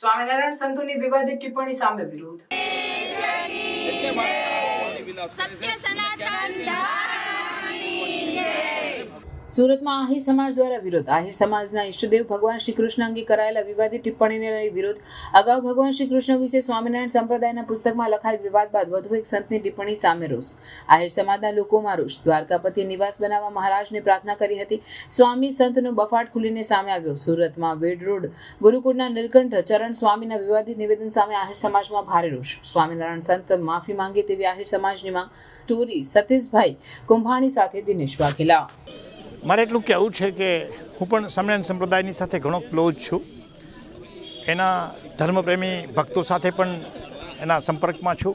સ્વામિનારાયણ સંતોની વિવાદિત ટિપ્પણી સામે વિરોધ। સુરતમાં આહિર સમાજ દ્વારા વિરોધ। આહિર સમાજના ઈષ્ટદેવ ભગવાન શ્રી કૃષ્ણ અંગે કરાયેલા વિવાદિત ટિપ્પણીને લઈ વિરોધ। અગાઉ ભગવાન શ્રી કૃષ્ણ વિશે સ્વામિનારાયણ સંપ્રદાયના પુસ્તકમાં લખાયેલ વિવાદ બાદ વધુ એક સંતની ટિપ્પણી સામે રોષ। આહિર સમાજના લોકોમાં રોષ। દ્વારકાપતિ નિવાસ બનાવવા મહારાજને પ્રાર્થના કરી હતી। સ્વામી સંતનો બફાટ ખુલીને સામે આવ્યો। સુરતમાં વેડ રોડ ગુરુકુળના નીલકંઠ ચરણ સ્વામીના વિવાદિત નિવેદન સામે આહિર સમાજમાં ભારે રોષ। સ્વામિનારાયણ સંત માફી માંગે તેવી આહિર સમાજની માંગ। સ્ટોરી સતીશભાઈ કુંભાણી સાથે દિનેશ વાઘેલા। મારે એટલું કહેવું છે કે હું પણ સ્વામિનારાયણ સંપ્રદાયની સાથે ઘણો ક્લોઝ છું। એના ધર્મપ્રેમી ભક્તો સાથે પણ એના સંપર્કમાં છું।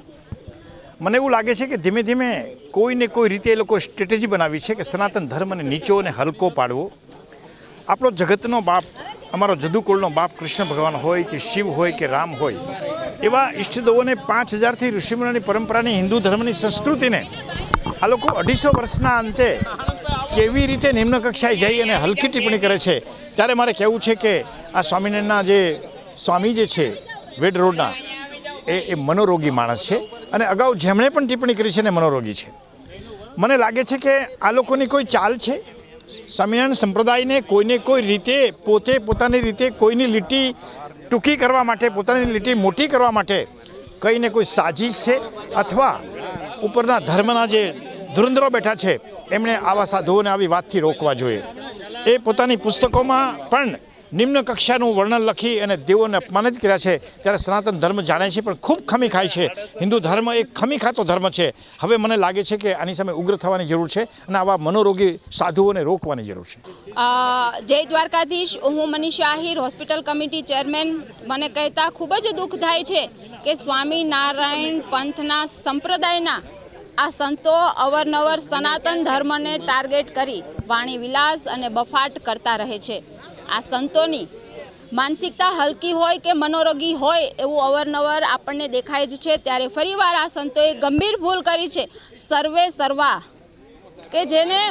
મને એવું લાગે છે કે ધીમે ધીમે કોઈને કોઈ રીતે એ લોકો સ્ટ્રેટેજી બનાવી છે કે સનાતન ધર્મને નીચો અને હલકો પાડવો। આપણો જગતનો બાપ, અમારો જદુકુળનો બાપ કૃષ્ણ ભગવાન હોય કે શિવ હોય કે રામ હોય, એવા ઈષ્ટદેવોને 5000થી ઋષિમુનિની પરંપરાની હિન્દુ ધર્મની સંસ્કૃતિને આ લોકો 250 વર્ષના અંતે કેવી રીતે નિમ્ન કક્ષાએ જઈ અને હલકી ટિપ્પણી કરે છે, ત્યારે મારે કહેવું છે કે આ સ્વામિનારાયણના જે સ્વામી જે છે વેડ રોડના એ મનોરોગી માણસ છે અને અગાઉ જેમણે પણ ટિપ્પણી કરી છે ને મનોરોગી છે। મને લાગે છે કે આ લોકોની કોઈ ચાલ છે સ્વામિનારાયણ સંપ્રદાયને કોઈને કોઈ રીતે પોતે પોતાની રીતે કોઈની લીટી ટૂંકી કરવા માટે, પોતાની લીટી મોટી કરવા માટે કંઈ ને કોઈ સાજિશ છે, અથવા ઉપરના ધર્મના જે ધુરંધરો બેઠા છે એમણે આવા સાધુઓને આવી વાતથી રોકવા જોઈએ। એ પોતાની પુસ્તકોમાં પણ નિમ્ન કક્ષાનું વર્ણન લખી અને દેવોને અપમાનિત કર્યા છે, ત્યારે સનાતન ધર્મ જાણે છે પણ ખૂબ ખમી ખાય છે। હિન્દુ ધર્મ એક ખમી ખાતો ધર્મ છે। હવે મને લાગે છે કે આની સામે ઉગ્ર થવાની જરૂર છે અને આવા મનોરોગી સાધુઓને રોકવાની જરૂર છે। જય દ્વારકાધીશ। હું Manisha Ahir, hospital committee chairman. મને કહેતા ખૂબ જ દુઃખ થાય છે કે સ્વામિનારાયણ પંથના સંપ્રદાયના આ સંતો અવારનવાર સનાતન ધર્મને ટાર્ગેટ કરી વાણી વિલાસ અને બફાટ કરતા રહે છે। આ સંતોની માનસિકતા હલકી હોય કે મનોરોગી હોય એવું અવારનવાર આપણને દેખાય જ છે। ત્યારે ફરીવાર આ સંતોએ ગંભીર ભૂલ કરી છે। સર્વે સર્વા કે જેને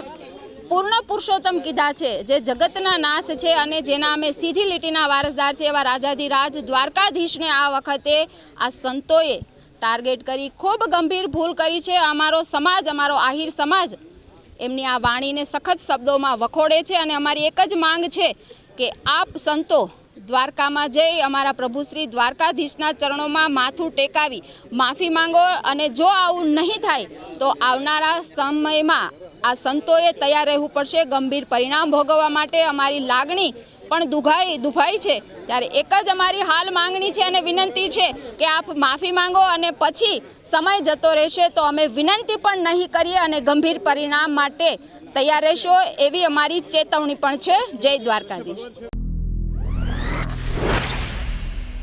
પૂર્ણ પુરુષોત્તમ કીધા છે, જે જગતના નાથ છે અને જેના અમે સીધી લીટીના વારસદાર છે, એવા રાજાધિરાજ દ્વારકાધીશને આ વખતે આ સંતોએ ટાર્ગેટ કરી ખૂબ ગંભીર ભૂલ કરી છે। અમારો સમાજ, અમારો આહિર સમાજ એમની આ વાણીને સખત શબ્દોમાં વખોડે છે અને અમારી એક જ માંગ છે કે આપ સંતો દ્વારકામાં જઈ અમારા પ્રભુ શ્રી દ્વારકાધીશના ચરણોમાં માથું ટેકાવી માફી માંગો, અને જો આવું નહીં થાય તો આવનારા સમયમાં આ સંતોએ તૈયાર રહેવું પડશે ગંભીર પરિણામ ભોગવવા માટે। અમારી લાગણી પણ દુભાઈ છે, ત્યારે એક જ અમારી હાલ માંગણી છે અને વિનંતી છે કે આપ માફી માંગો, અને પછી સમય જતો રહેશે તો અમે વિનંતી પણ નહીં કરીએ અને ગંભીર પરિણામ માટે તૈયાર રહેશો, એવી અમારી ચેતવણી પણ છે। જય દ્વારકાધીશ।